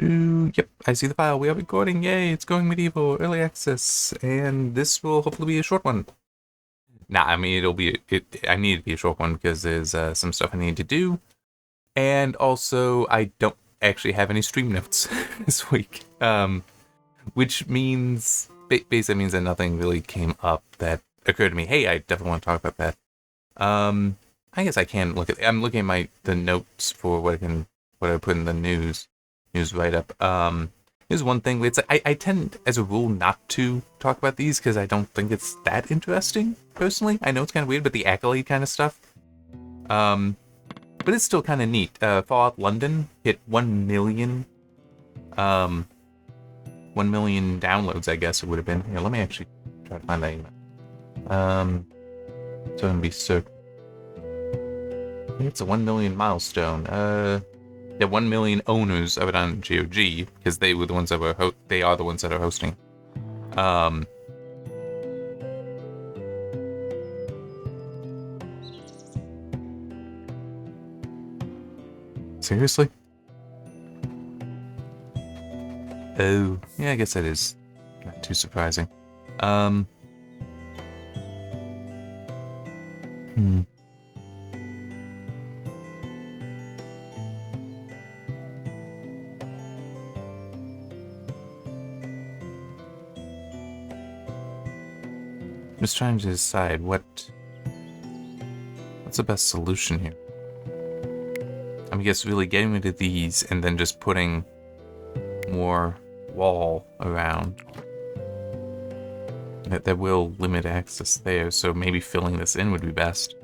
Yep, I see the file. We are recording. Yay, it's going medieval, early access, and this will hopefully be a short one. Nah, I mean I need it to be a short one because there's some stuff I need to do, and also I don't actually have any stream notes this week. Which means basically means that nothing really came up that occurred to me. Hey, I definitely want to talk about that. I guess I can look at. I'm looking at the notes for what I put in the news write up. Here's one thing. It's I tend as a rule not to talk about these because I don't think it's that interesting personally. I know it's kind of weird, but the accolade kind of stuff. But it's still kind of neat. Fallout London hit 1 million. 1 million downloads, I guess it would have been. Here, let me actually try to find that email. So I'm gonna be so. It's a 1 million milestone. Yeah, 1 million owners of it on GOG because they were the ones that they are the ones that are hosting. Seriously? Oh, yeah, I guess that is not too surprising. I'm just trying to decide what's the best solution here. I guess really getting rid of these and then just putting more wall around. That will limit access there, so maybe filling this in would be best.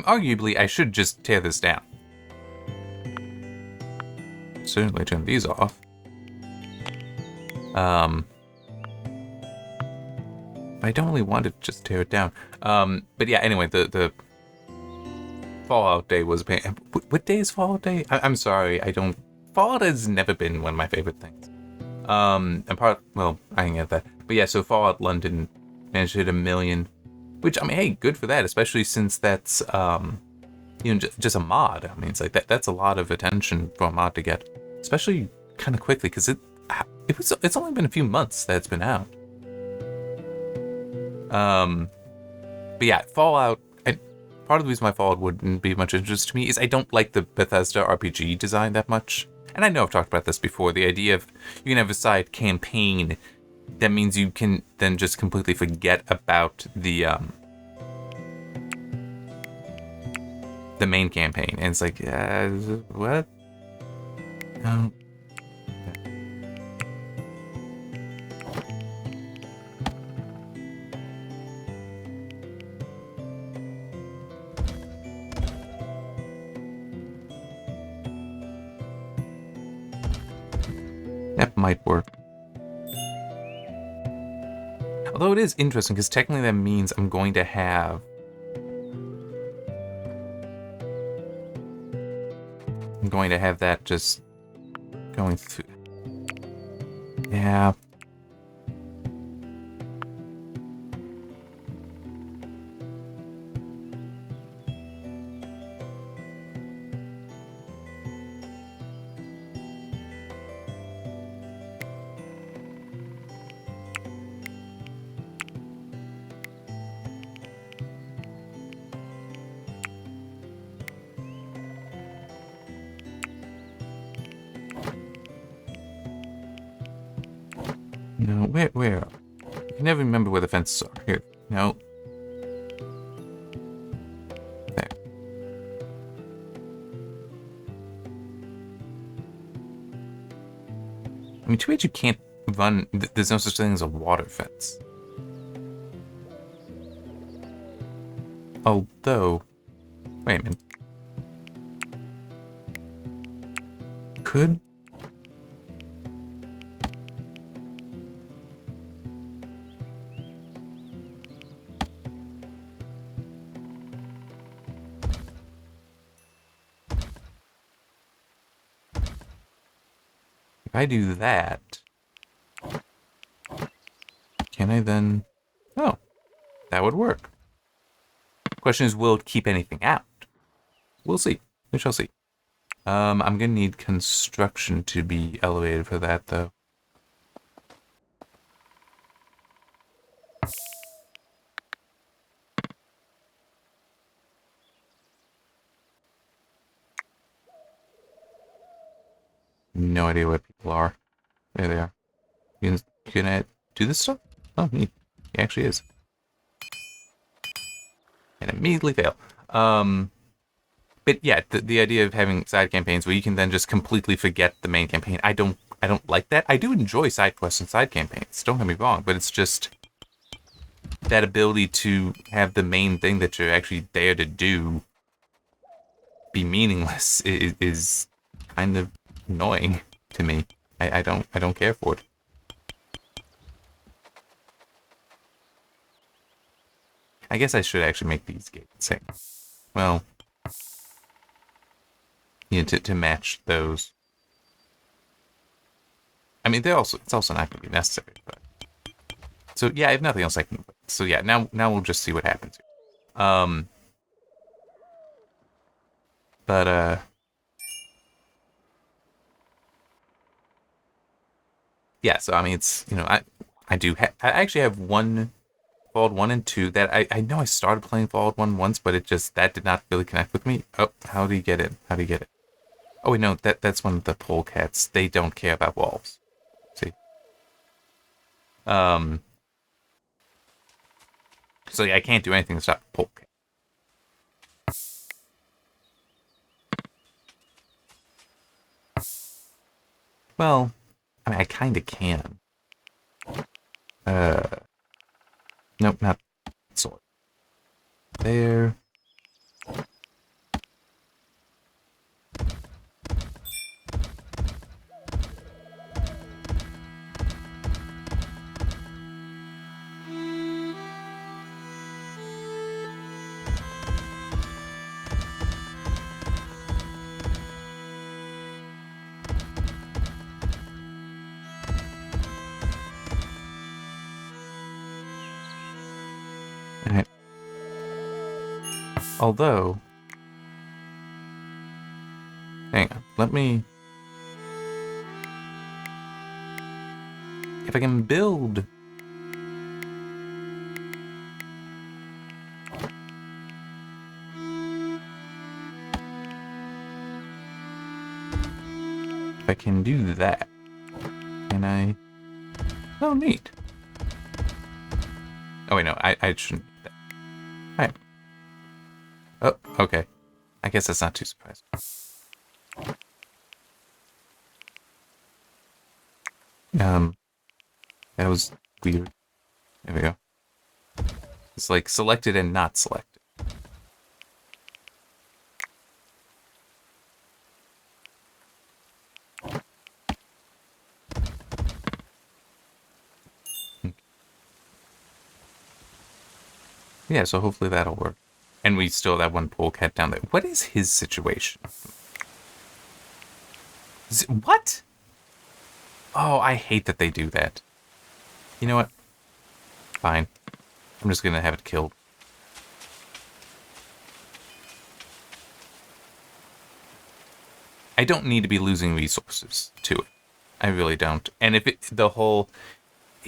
Arguably, I should just tear this down. Certainly turn these off. I don't really want to just tear it down. But yeah, anyway, the Fallout Day was a pain. What day is Fallout Day? I'm sorry, I don't. Fallout has never been one of my favorite things. And well, I can get that. But yeah, so Fallout London managed to hit 1 million, which I mean, hey, good for that, especially since that's just a mod. I mean, it's like that's a lot of attention for a mod to get, especially kind of quickly because it's only been a few months that it's been out. But yeah, Fallout. Part of the reason why Fallout wouldn't be much interest to me is I don't like the Bethesda RPG design that much. And I know I've talked about this before. The idea of you can have a side campaign, that means you can then just completely forget about the main campaign. And it's like, what? No. That might work. Although it is interesting, because technically that means I'm going to have... that just going through... Yeah. No, where? I can never remember where the fences are. Here, no. There. I mean, too bad you can't run. There's no such thing as a water fence. Although, wait a minute. Could. If I do that, can I then... Oh, that would work. Question is, will it keep anything out? We'll see. We shall see. I'm gonna need construction to be elevated for that, though. No idea where people are. There they are. You gonna do this stuff? Oh, neat. He actually is. And immediately fail. But yeah, the idea of having side campaigns where you can then just completely forget the main campaign, I don't like that. I do enjoy side quests and side campaigns, don't get me wrong, but it's just that ability to have the main thing that you're actually there to do be meaningless is kind of annoying to me. I don't care for it. I guess I should actually make these gates same. Well, you know, to match those. I mean, it's also not going to be necessary, but so yeah, I have nothing else I can. So yeah, now we'll just see what happens here. But yeah. So I mean, it's I actually have Fallout 1 and 2 that I know I started playing Fallout 1 once, but that did not really connect with me. Oh, how do you get in? How do you get it? Oh wait, no, that's one of the polecats. They don't care about wolves. See. So yeah, I can't do anything to stop the polecat. Well, I mean, I kind of can. Nope, not sword. There. Alright. Although, hang on, let me... If I can build... If I can do that, can I... Oh, neat. Oh, wait, no, I shouldn't do that. Alright. Oh, okay. I guess that's not too surprising. That was weird. There we go. It's like selected and not selected. Yeah, so hopefully that'll work. And we still have that one polecat down there. What is his situation? What? Oh, I hate that they do that. You know what? Fine. I'm just gonna have it killed. I don't need to be losing resources to it. I really don't. And if a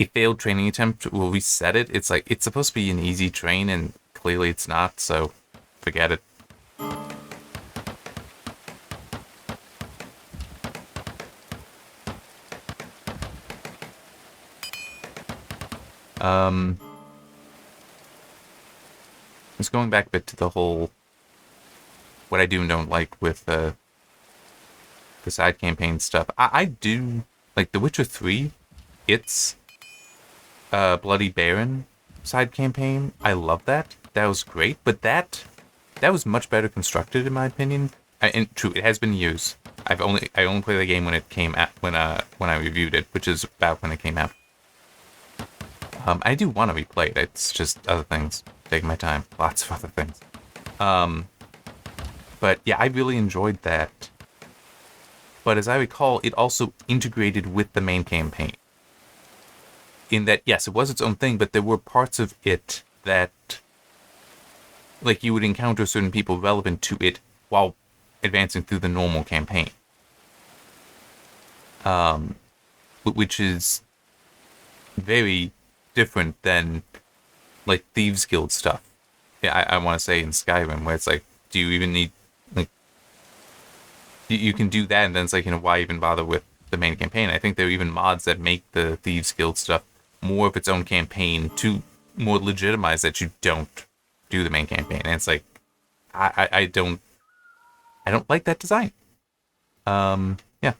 failed training attempt will reset it, it's like, it's supposed to be an easy train, and clearly it's not, so forget it. Just going back a bit to the whole, what I do and don't like with the side campaign stuff. I do, like The Witcher 3, its Bloody Baron side campaign, I love that. That was great, but that was much better constructed in my opinion. And true, it has been years. I only played the game when it came out, when I reviewed it, which is about when it came out. I do want to replay it. It's just other things taking my time. Lots of other things. But yeah, I really enjoyed that. But as I recall, it also integrated with the main campaign. in that, yes, it was its own thing, but there were parts of it that, like, you would encounter certain people relevant to it while advancing through the normal campaign. Which is very different than, like, Thieves Guild stuff. Yeah, I want to say in Skyrim, where it's like, do you even need, like, you can do that, and then it's like, why even bother with the main campaign? I think there are even mods that make the Thieves Guild stuff more of its own campaign to more legitimize that you don't do the main campaign. And it's like, I don't like that design. Yeah.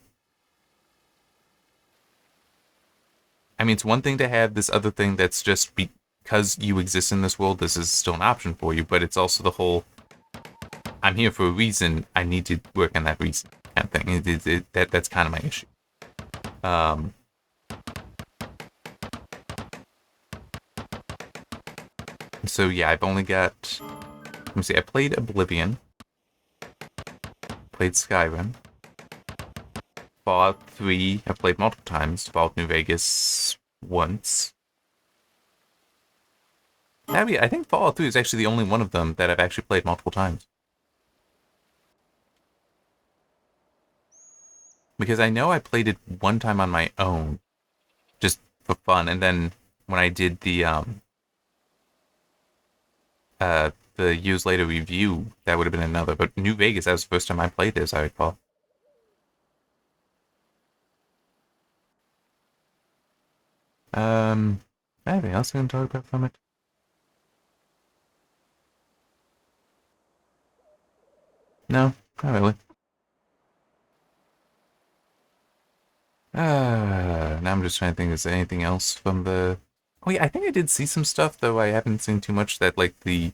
I mean, it's one thing to have this other thing that's just because you exist in this world, this is still an option for you, but it's also the whole, I'm here for a reason, I need to work on that reason kind of thing. That's kind of my issue. So yeah, I've only got, let me see, I played Oblivion, played Skyrim, Fallout 3 I've played multiple times, Fallout New Vegas once. I think Fallout 3 is actually the only one of them that I've actually played multiple times. Because I know I played it one time on my own, just for fun, and then when I did the years later review, that would have been another. But New Vegas, that was the first time I played it, as I recall. Anything else I can talk about from it? No, not really. Now I'm just trying to think, is there anything else from the... Oh yeah, I think I did see some stuff, though I haven't seen too much, that, like, the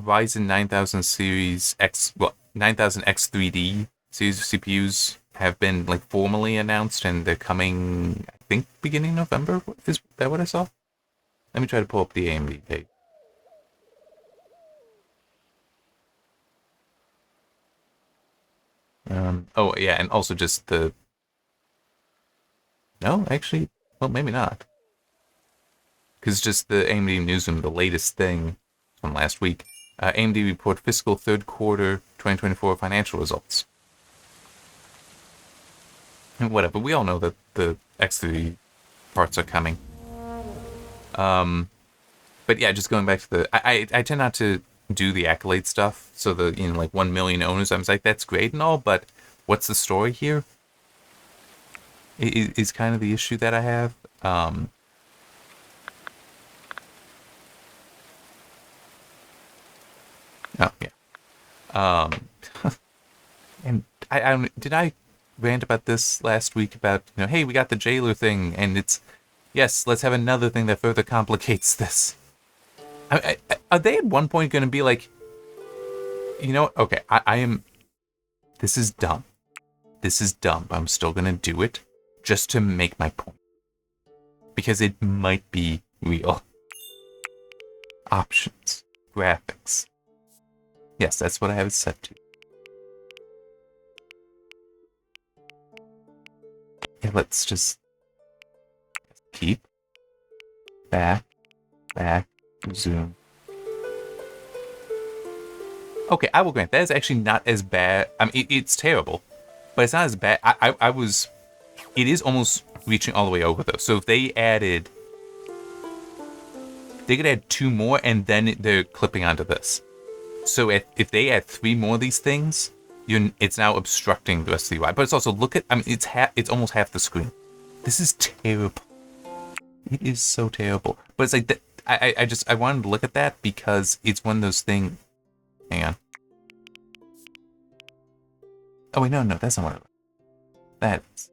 Ryzen 9000 series X, well, 9000X3D series of CPUs have been, like, formally announced, and they're coming, I think, beginning November. Is that what I saw? Let me try to pull up the AMD page. Oh yeah, and also just the... No, actually, well, maybe not. Because just the AMD Newsroom, the latest thing from last week, AMD report fiscal third quarter 2024 financial results. And whatever, we all know that the X3 parts are coming. But yeah, just going back to the... I tend not to do the accolade stuff, so the, like, 1 million owners, I was like, that's great and all, but what's the story here? Is kind of the issue that I have. Oh yeah. And I did I rant about this last week about, hey, we got the jailer thing, and it's, yes, let's have another thing that further complicates this. Are they at one point going to be like, okay, I am, this is dumb. This is dumb, but I'm still going to do it just to make my point. Because it might be real. Options. Graphics. Yes, that's what I have it set to. Yeah, let's just keep. Back. Zoom. Okay, I will grant that is actually not as bad. I mean, it's terrible, but it's not as bad. I was... It is almost reaching all the way over, though. So if they added... They could add 2 more, and then they're clipping onto this. So if they add 3 more of these things, it's now obstructing the rest of the UI. But it's also, look at... I mean, it's almost half the screen. This is terrible. It is so terrible. But it's like... I wanted to look at that because it's one of those things... Hang on. Oh, wait, no, that's not what it was. That is.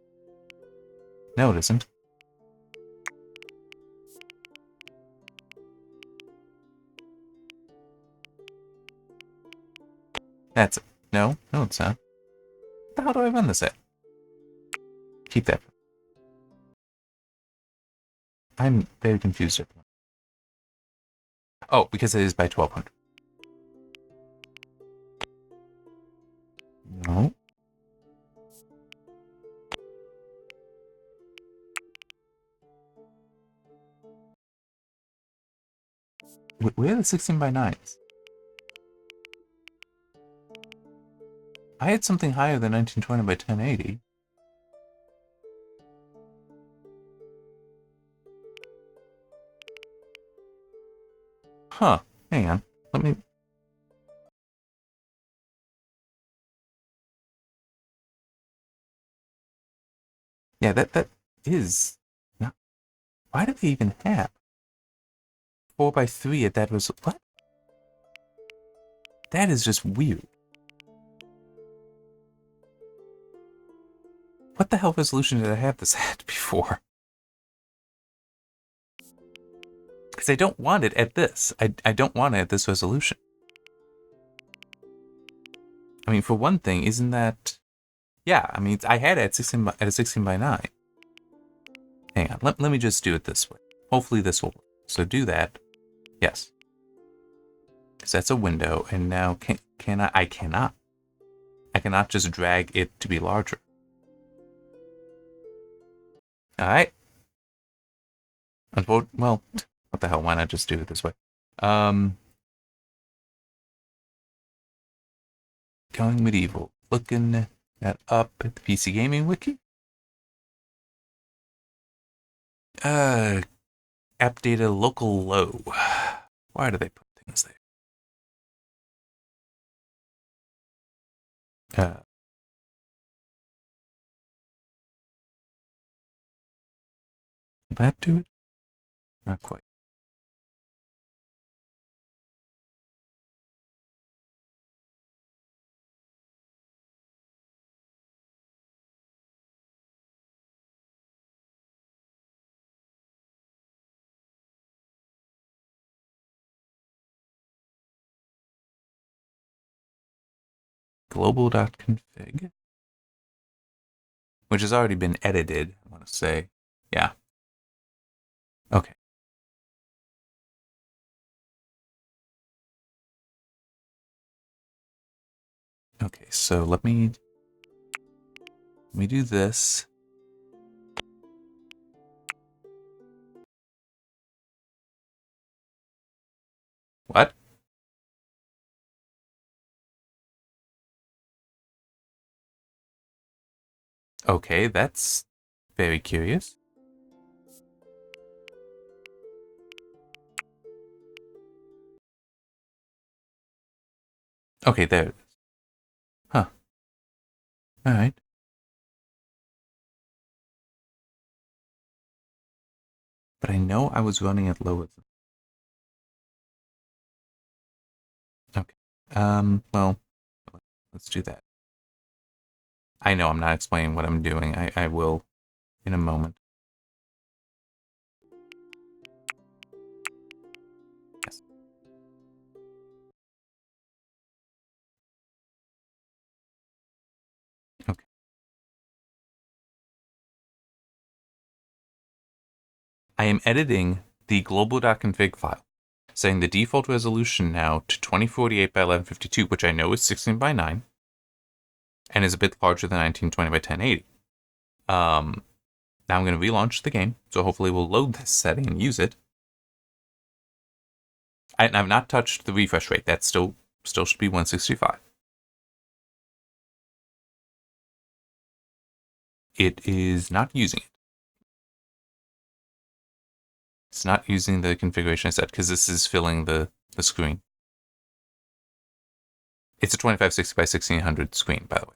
No, it isn't. That's it. No, it's not. What the hell do I run this at? Keep that. I'm very confused at the moment. Oh, because it is by 1200. No. Where are the 16 by 9s? I had something higher than 1920 by 1080. Huh. Hang on. Let me... Yeah, that is... Not... Why do they even have 4 by 3 at that was... What? That is just weird. What the hell resolution did I have this at before? Because I don't want it at this. I don't want it at this resolution. I mean, for one thing, isn't that... Yeah, I mean, I had it at, 16 by, at a 16 by 9. Hang on, let me just do it this way. Hopefully this will work. So do that. Yes. Because that's a window, and now can I... I cannot. I cannot just drag it to be larger. Alright. Well, what the hell, why not just do it this way? Going medieval. Looking that up at the PC Gaming Wiki. App data local low. Why do they put things there? Will that do it? Not quite. Global.config. Which has already been edited, I want to say. Yeah. Okay. Okay, so let me do this. What? Okay, that's very curious. Okay, there it is. Huh. Alright. But I know I was running it lower. Okay. Well, let's do that. I know I'm not explaining what I'm doing. I will in a moment. Yes. Okay. I am editing the global.config file, setting the default resolution now to 2048 by 1152, which I know is 16 by 9, and is a bit larger than 1920 by 1080. Now I'm going to relaunch the game, so hopefully we'll load this setting and use it. I've not touched the refresh rate. That still should be 165. It is not using it. It's not using the configuration I set because this is filling the screen. It's a 2560 by 1600 screen, by the way.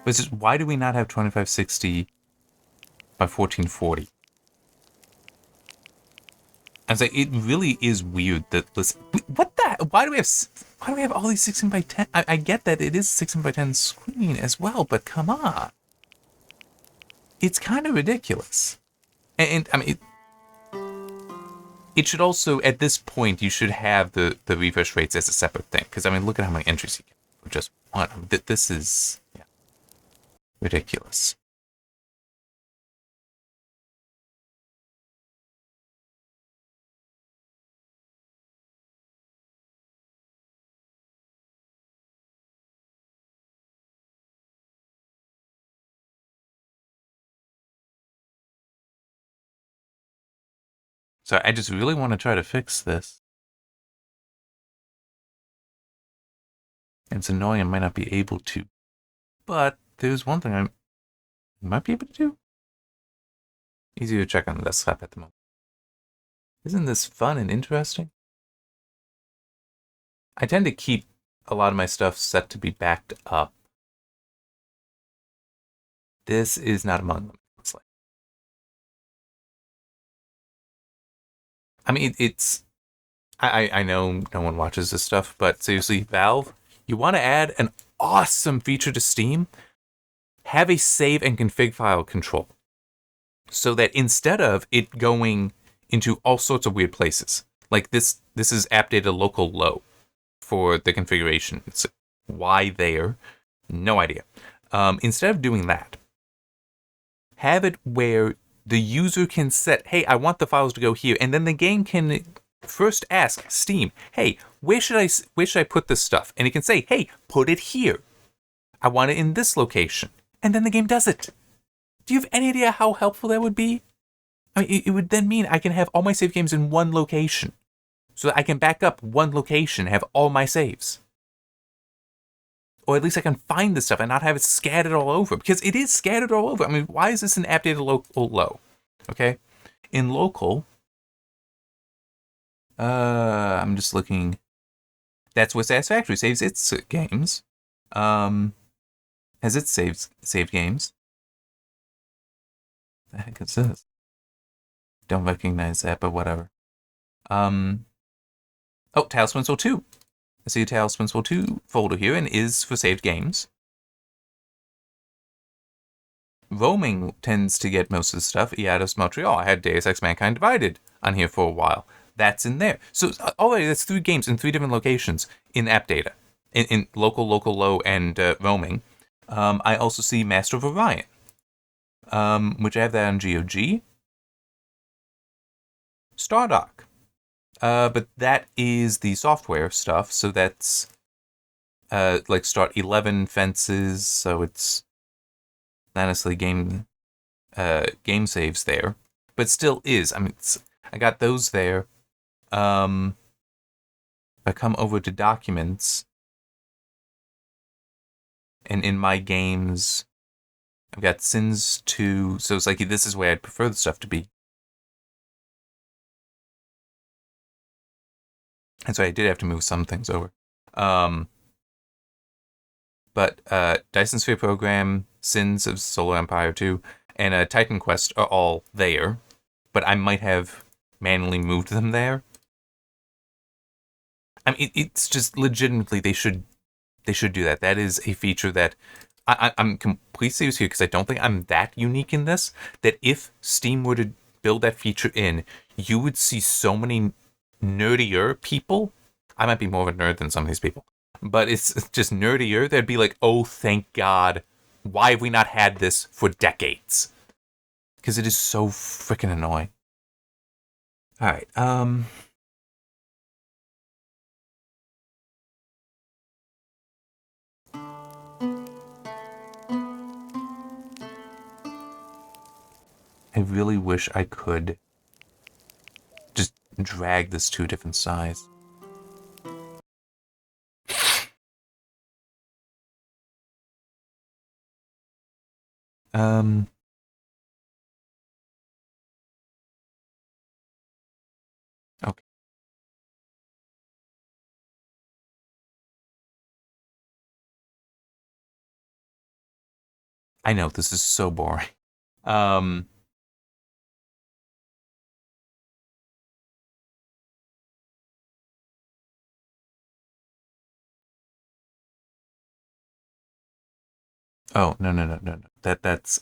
But it's just, why do we not have 2560 by 1440? I was like, it really is weird that this. What the? Why do we have all these 16 by 10? I get that it is 16 by 10 screen as well, but come on, it's kind of ridiculous. And I mean, it should also at this point you should have the refresh rates as a separate thing because I mean, look at how many entries you get for just one. This is ridiculous. So I just really want to try to fix this. It's annoying I might not be able to. But there's one thing I might be able to do. Easier to check on the desktop at the moment. Isn't this fun and interesting? I tend to keep a lot of my stuff set to be backed up. This is not among them, looks like. I mean, it's... I know no one watches this stuff, but seriously, Valve, you want to add an awesome feature to Steam? Have a save and config file control. So that instead of it going into all sorts of weird places, like this is app data local low for the configuration. It's why there, no idea. Instead of doing that, have it where the user can set, hey, I want the files to go here, and then the game can first ask Steam, hey, where should I put this stuff? And it can say, hey, put it here. I want it in this location. And then the game does it. Do you have any idea how helpful that would be? I mean, it would then mean I can have all my save games in one location. So that I can back up one location and have all my saves. Or at least I can find this stuff and not have it scattered all over. Because it is scattered all over. I mean, why is this an app data local low? Okay? In local, I'm just looking. That's where Satisfactory saves its games. Has it saved games? The heck is this? Don't recognize that, but whatever. Oh, Tailspin Soul 2. I see a Tailspin Soul 2 folder here and is for saved games. Roaming tends to get most of the stuff. Eidos Montreal. I had Deus Ex Mankind Divided on here for a while. That's in there. So already that's 3 games in 3 different locations in app data. In local, low, and roaming. I also see Master of Orion, which I have that on GOG. Stardock. But that is the software stuff, so that's like Start 11 Fences, so it's not necessarily game saves there, but still is. I mean, I got those there. I come over to Documents, and in my games, I've got Sins 2, so it's like this is where I'd prefer the stuff to be. And so I did have to move some things over. But Dyson Sphere Program, Sins of Solar Empire 2, and Titan Quest are all there. But I might have manually moved them there. I mean, it's just legitimately they should do that. That is a feature that I'm completely serious here because I don't think I'm that unique in this. That if Steam were to build that feature in, you would see so many nerdier people. I might be more of a nerd than some of these people, but it's just nerdier. They'd be like, oh, thank God. Why have we not had this for decades? Because it is so freaking annoying. All right. I really wish I could just drag this to a different size. Okay. I know this is so boring. Oh, no. That's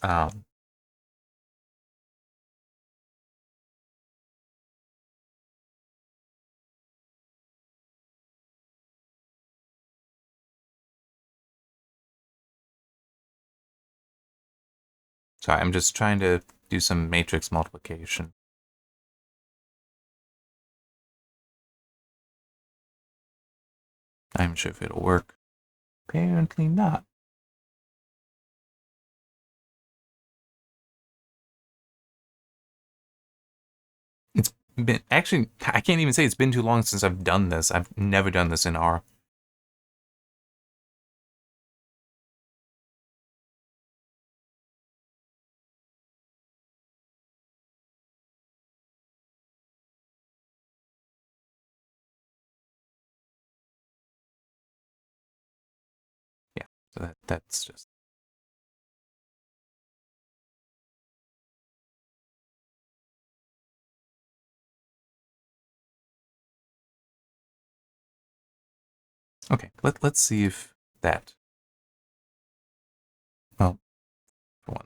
sorry, I'm just trying to do some matrix multiplication. I'm sure if it'll work. Apparently not. It's actually, I can't even say it's been too long since I've done this. I've never done this in R. Yeah, so that's just... Okay, let's see if that... Well, for one.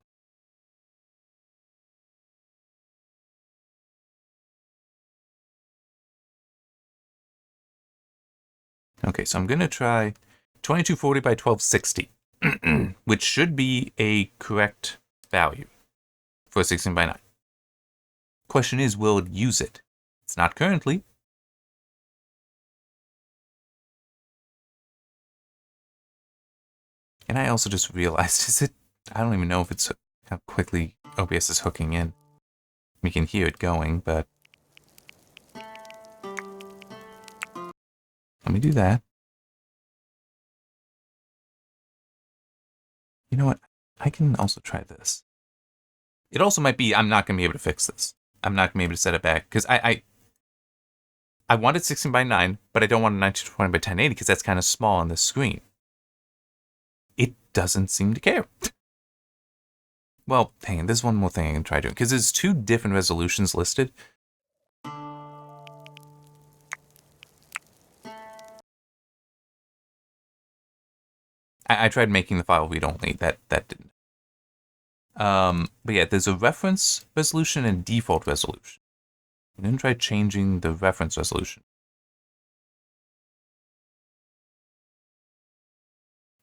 Okay, so I'm going to try 2240 by 1260, which should be a correct value for 16 by 9. Question is, will it use it? It's not currently. And I also just realized, is it... I don't even know if it's how quickly OBS is hooking in. We can hear it going, but... Let me do that. You know what? I can also try this. It also might be I'm not going to be able to fix this. I'm not going to be able to set it back, because I wanted 16 by 9, but I don't want a 1920 by 1080 because that's kind of small on the screen. It doesn't seem to care. Well, hang on, there's one more thing I can try doing, because there's 2 different resolutions listed. I tried making the file read-only. That didn't. But yeah, there's a reference resolution and default resolution. I'm going to try changing the reference resolution.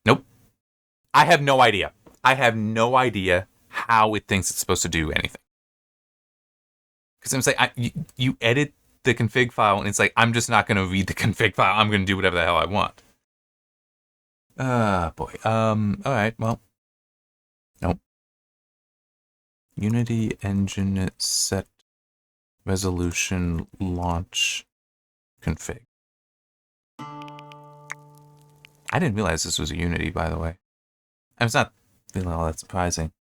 Nope. I have no idea. I have no idea how it thinks it's supposed to do anything. Because I'm saying, you edit the config file, and it's like, I'm just not going to read the config file. I'm going to do whatever the hell I want. Boy. Alright, well. Nope. Unity engine set resolution launch config. I didn't realize this was a Unity, by the way. It's not feeling all that surprising.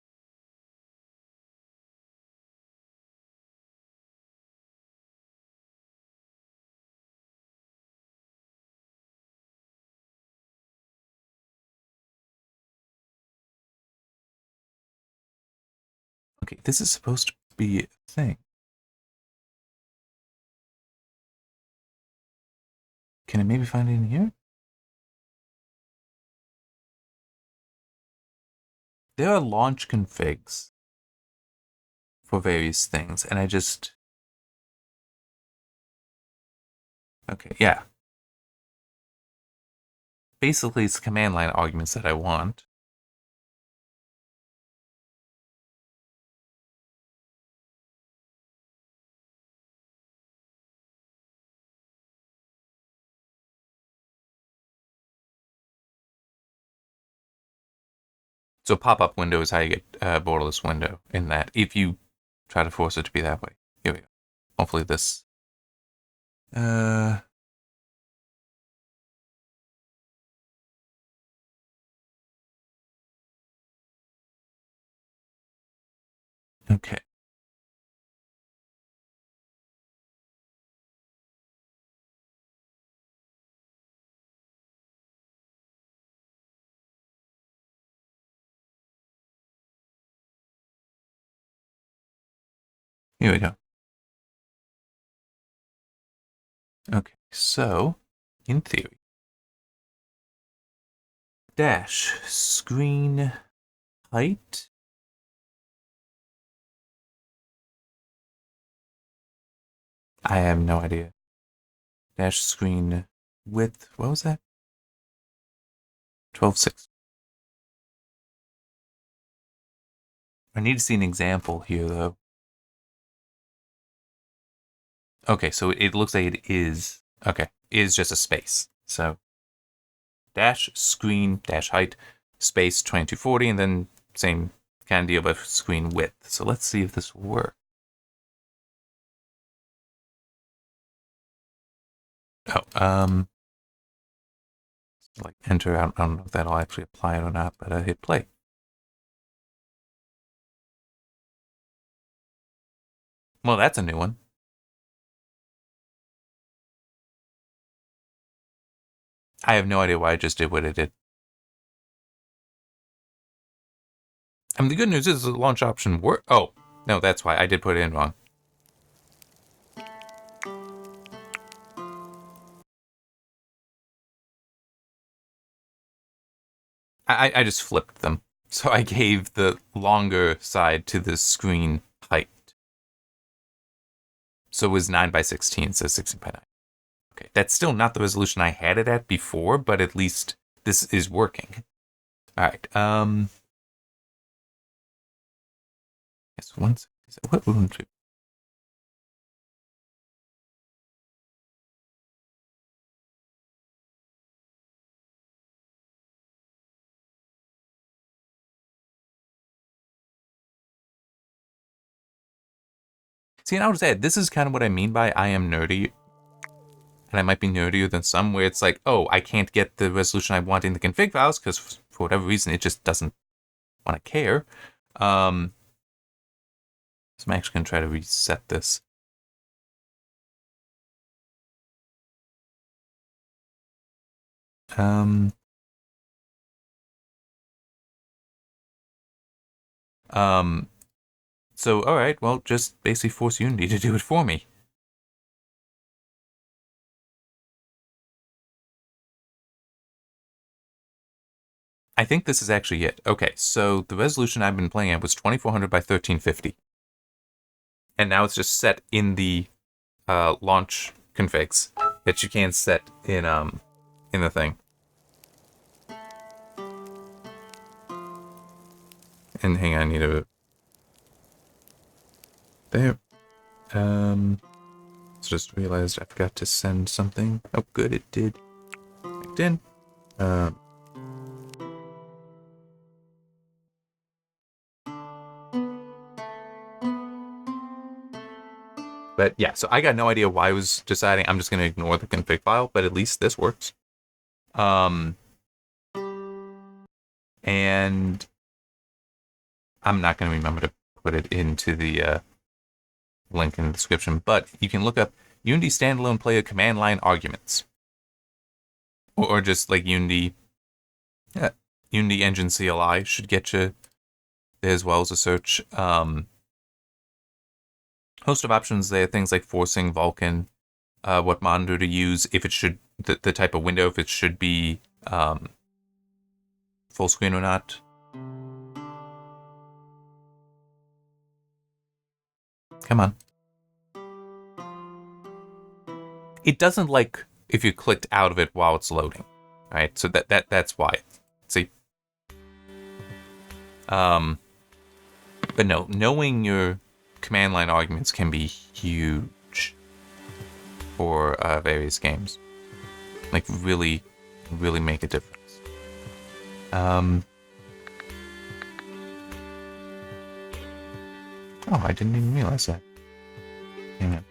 Okay, this is supposed to be a thing. Can I maybe find it in here? There are launch configs for various things, and I just... Okay, yeah. Basically, it's command line arguments that I want. So pop-up window is how you get borderless window in that, if you try to force it to be that way. Here we go. Hopefully this... Okay. Here we go. Okay, so, in theory, dash screen height. I have no idea. Dash screen width. What was that? 12.6. I need to see an example here, though. Okay, so it looks like it is... Okay, is just a space. So, dash screen dash height space 2240, and then same kind of deal with screen width. So let's see if this will work. Like enter. I don't know if that'll actually apply it or not, but hit play. Well, that's a new one. I have no idea why I just did what it did. I mean, the good news is the launch option worked. Oh, no, that's why. I did put it in wrong. I just flipped them. So I gave the longer side to the screen height. So it was 9 by 16, so 16 by 9. Okay, that's still not the resolution I had it at before, but at least this is working. All right. Yes, once. What would do? See, and I'll just add, this is kind of what I mean by I am nerdy. And I might be nerdier than some, where it's like, oh, I can't get the resolution I want in the config files because for whatever reason it just doesn't want to care. So I'm actually going to try to reset this. So, all right, well, just basically force Unity to do it for me. I think this is actually it. Okay, so the resolution I've been playing at was 2400 by 1350. And now it's just set in the launch configs that you can set in the thing. And hang on, I need a... There. Just realized I forgot to send something. Oh, good, it did. LinkedIn. But yeah, so I got no idea why I was deciding I'm just going to ignore the config file, but at least this works. And I'm not going to remember to put it into the link in the description, but you can look up Unity standalone player command line arguments. Or just like Unity Engine CLI should get you there as well as a search. Host of options there, things like forcing Vulkan, what monitor to use, if it should, the type of window, if it should be full screen or not. Come on. It doesn't like if you clicked out of it while it's loading, right? So that's why. See? But no, knowing your command line arguments can be huge for various games. Like really, really make a difference. Oh, I didn't even realize that. Hang on.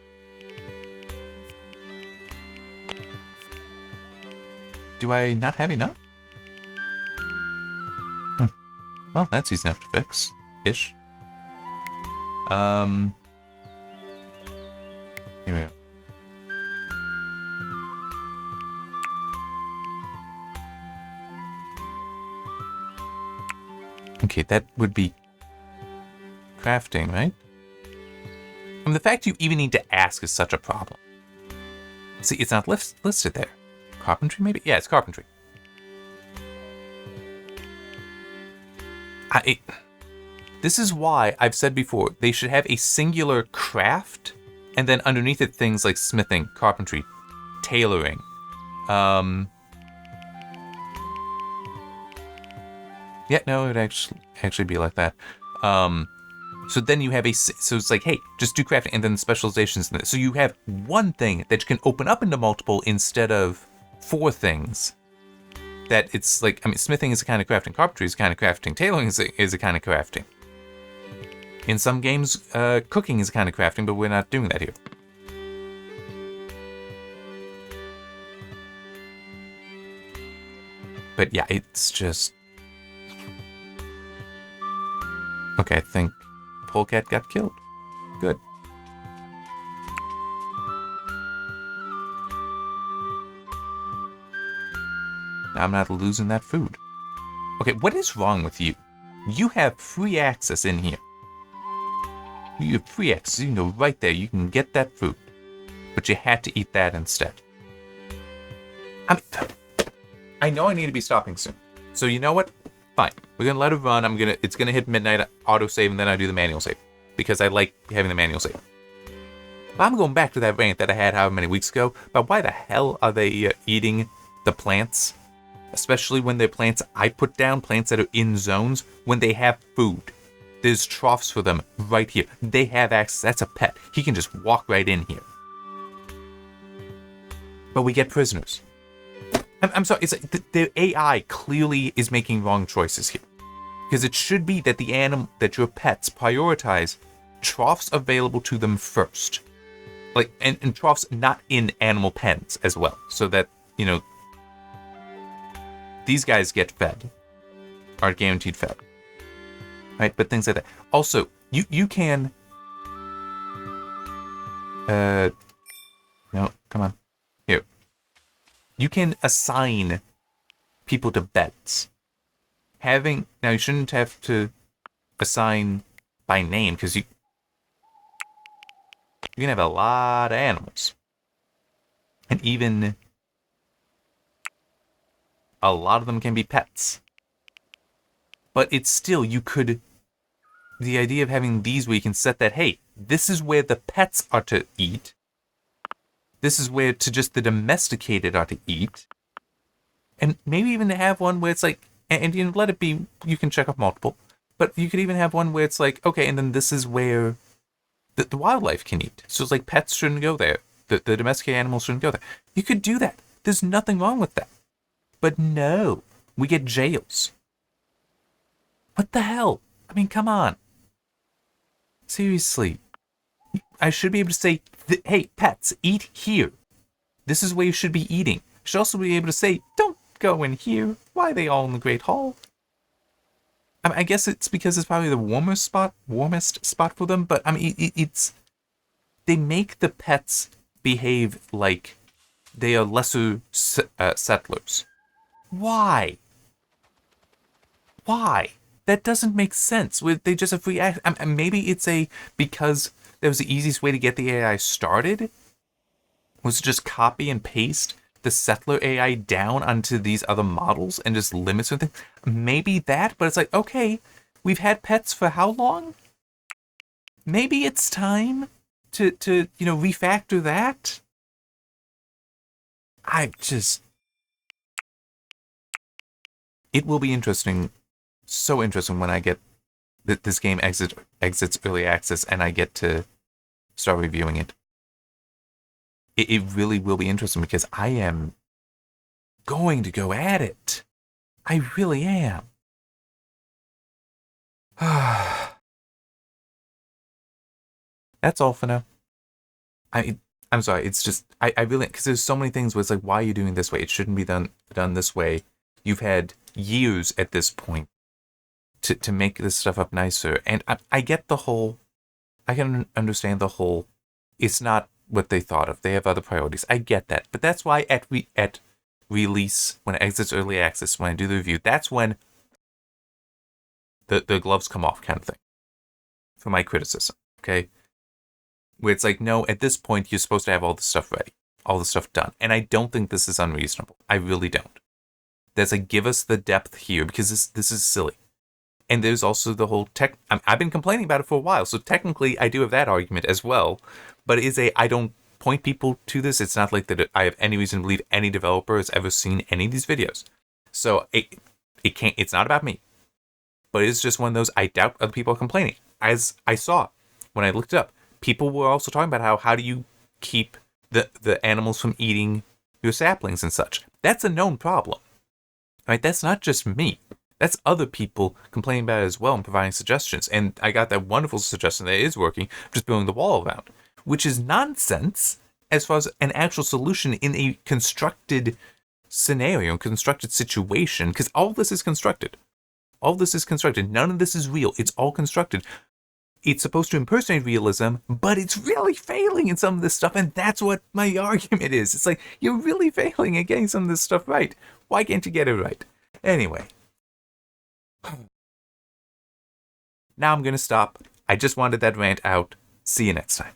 Do I not have enough? Well, that's easy enough to fix. Ish. Here we go. Okay, that would be crafting, right? I mean, the fact you even need to ask is such a problem. See, it's not listed there. Carpentry, maybe? Yeah, it's carpentry. This is why I've said before, they should have a singular craft, and then underneath it things like smithing, carpentry, tailoring. Yeah, no, it would actually be like that. So then you have so it's like, hey, just do crafting, and then specializations. So you have one thing that you can open up into multiple instead of 4 things. That it's like, I mean, smithing is a kind of crafting, carpentry is a kind of crafting, tailoring is a kind of crafting. In some games, cooking is a kind of crafting, but we're not doing that here. But yeah, it's just... Okay, I think Polecat got killed. Good. Now I'm not losing that food. Okay, what is wrong with you? You have free access in here. You have free access. You know, right there, you can get that food. But you had to eat that instead. I know I need to be stopping soon. So you know what? Fine. We're gonna let it run. It's gonna hit midnight autosave, and then I do the manual save. Because I like having the manual save. But I'm going back to that rant that I had however many weeks ago about why the hell are they eating the plants? Especially when they're plants I put down, plants that are in zones, when they have food. There's troughs for them right here. They have access. That's a pet. He can just walk right in here. But we get prisoners. I'm sorry, it's like the AI clearly is making wrong choices here. Because it should be that that your pets prioritize troughs available to them first. Like, and troughs not in animal pens as well. So that, you know, these guys get fed. Are guaranteed fed. Right? But things like that. Also, you can... No, come on. Here. You can assign people to beds. Now you shouldn't have to assign by name, because you can have a lot of animals. And even a lot of them can be pets. But it's still, the idea of having these where you can set that, hey, this is where the pets are to eat. This is where just the domesticated are to eat. And maybe even to have one where it's like, and you let it be, you can check off multiple. But you could even have one where it's like, okay, and then this is where the wildlife can eat. So it's like pets shouldn't go there. The domesticated animals shouldn't go there. You could do that. There's nothing wrong with that. But no, we get jails. What the hell? I mean, come on. Seriously. I should be able to say, hey, pets, eat here. This is where you should be eating. I should also be able to say, don't go in here. Why are they all in the Great Hall? I mean, I guess it's because it's probably the warmest spot for them, but I mean, they make the pets behave like they are lesser settlers. Why? That doesn't make sense. They just have free access. Maybe it's because that was the easiest way to get the AI started, was to just copy and paste the settler AI down onto these other models and just limit something. Maybe that, but it's like, okay, we've had pets for how long? Maybe it's time to refactor that. It will be interesting, so interesting when I get this game exits early access and I get to start reviewing it. It really will be interesting because I am going to go at it. I really am. That's all for now. I'm sorry, it's just, I really, because there's so many things where it's like, why are you doing this way? It shouldn't be done this way. You've had years at this point to make this stuff up nicer. And I get the whole, I can understand the whole, it's not what they thought of. They have other priorities. I get that. But that's why at release, when it exits early access, when I do the review, that's when the gloves come off kind of thing. For my criticism, okay? Where it's like, no, at this point, you're supposed to have all the stuff ready. All the stuff done. And I don't think this is unreasonable. I really don't. That's like, give us the depth here, because this is silly. And there's also the whole I've been complaining about it for a while, so technically I do have that argument as well. But I don't point people to this. It's not like that I have any reason to believe any developer has ever seen any of these videos. So it's not about me. But it's just one of those, I doubt other people are complaining. As I saw when I looked it up, people were also talking about how do you keep the animals from eating your saplings and such. That's a known problem. Right? That's not just me. That's other people complaining about it as well and providing suggestions. And I got that wonderful suggestion that is working, just building the wall around, which is nonsense as far as an actual solution in a constructed scenario, constructed situation, because all this is constructed. All this is constructed. None of this is real. It's all constructed. It's supposed to impersonate realism, but it's really failing in some of this stuff, and that's what my argument is. It's like, you're really failing at getting some of this stuff right. Why can't you get it right? Anyway. Now I'm going to stop. I just wanted that rant out. See you next time.